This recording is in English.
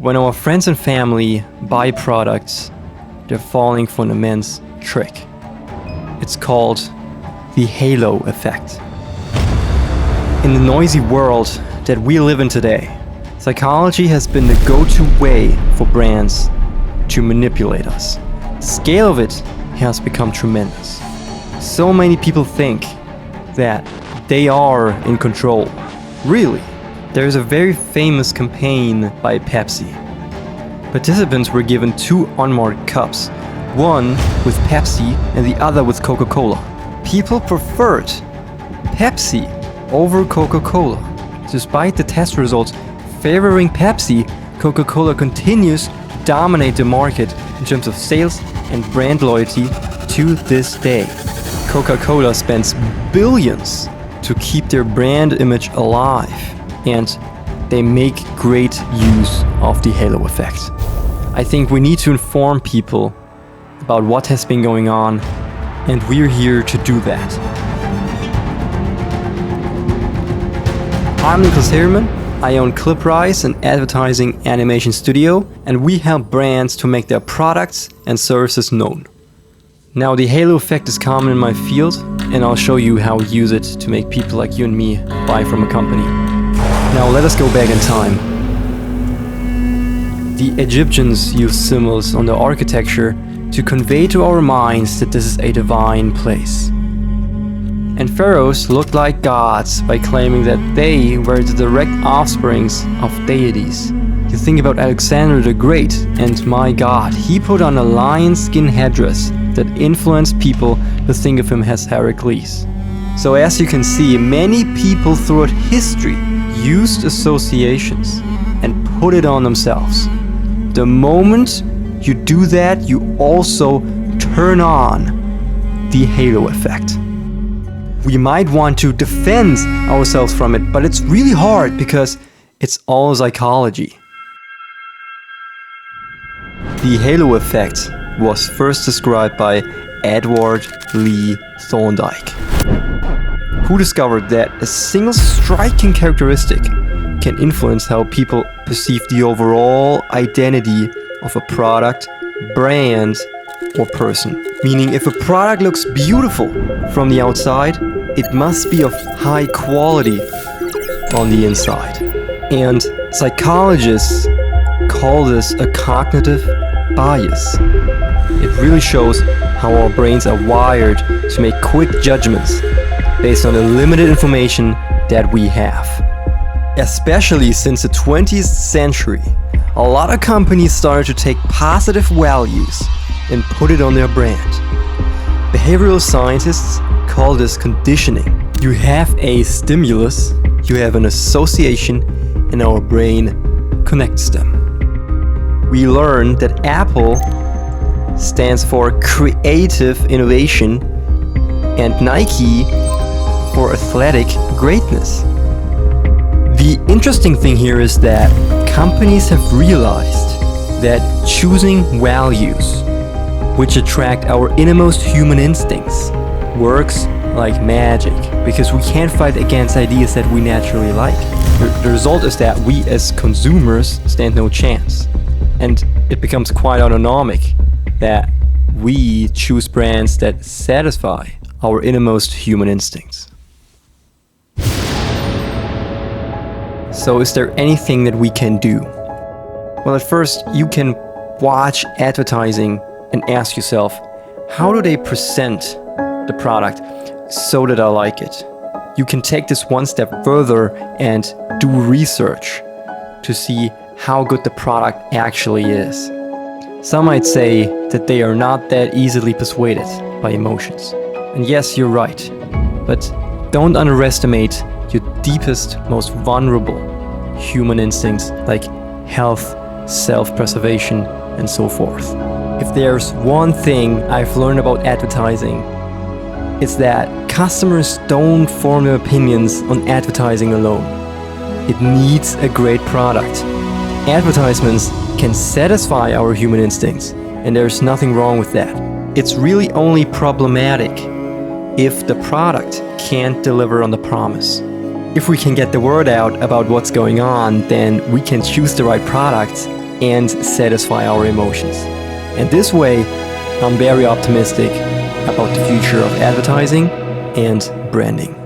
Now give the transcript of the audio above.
When our friends and family buy products, they're falling for an immense trick. It's called the halo effect. In the noisy world that we live in today, psychology has been the go-to way for brands to manipulate us. The scale of it has become tremendous. So many people think that they are in control. Really, there's a very famous campaign by Pepsi. Participants were given two unmarked cups, one with Pepsi and the other with Coca-Cola. People preferred Pepsi over Coca-Cola. Despite the test results favoring Pepsi, Coca-Cola continues to dominate the market in terms of sales and brand loyalty to this day. Coca-Cola spends billions to keep their brand image alive, and they make great use of the halo effect. I think we need to inform people about what has been going on, and we're here to do that. I'm Nicolas Habermann. I own ClipRise, an advertising animation studio, and we help brands to make their products and services known. Now, the halo effect is common in my field, and I'll show you how we use it to make people like you and me buy from a company. Now, let us go back in time. The Egyptians used symbols on their architecture to convey to our minds that this is a divine place. And pharaohs looked like gods by claiming that they were the direct offsprings of deities. You think about Alexander the Great, and my God, he put on a lion skin headdress that influenced people to think of him as Heracles. So as you can see, many people throughout history used associations and put it on themselves. The moment you do that, you also turn on the halo effect. We might want to defend ourselves from it, but it's really hard because it's all psychology. The halo effect was first described by Edward Lee Thorndike, who discovered that a single striking characteristic can influence how people perceive the overall identity of a product, brand, or person. Meaning, if a product looks beautiful from the outside, it must be of high quality on the inside. And psychologists call this a cognitive bias. It really shows how our brains are wired to make quick judgments based on the limited information that we have. Especially since the 20th century, a lot of companies started to take positive values and put it on their brand. Behavioral scientists call this conditioning. You have a stimulus, you have an association, and our brain connects them. We learned that Apple stands for creative innovation and Nike for athletic greatness. The interesting thing here is that companies have realized that choosing values which attract our innermost human instincts works like magic, because we can't fight against ideas that we naturally like. The result is that we as consumers stand no chance, and it becomes quite autonomic that we choose brands that satisfy our innermost human instincts. So is there anything that we can do? Well, at first you can watch advertising and ask yourself, how do they present the product so that I like it? You can take this one step further and do research to see how good the product actually is. Some might say that they are not that easily persuaded by emotions. And yes, you're right. But don't underestimate your deepest, most vulnerable human instincts like health, self-preservation, and so forth. If there's one thing I've learned about advertising, it's that customers don't form their opinions on advertising alone. It needs a great product. Advertisements can satisfy our human instincts, and there's nothing wrong with that. It's really only problematic if the product can't deliver on the promise. If we can get the word out about what's going on, then we can choose the right product and satisfy our emotions. And this way, I'm very optimistic about the future of advertising and branding.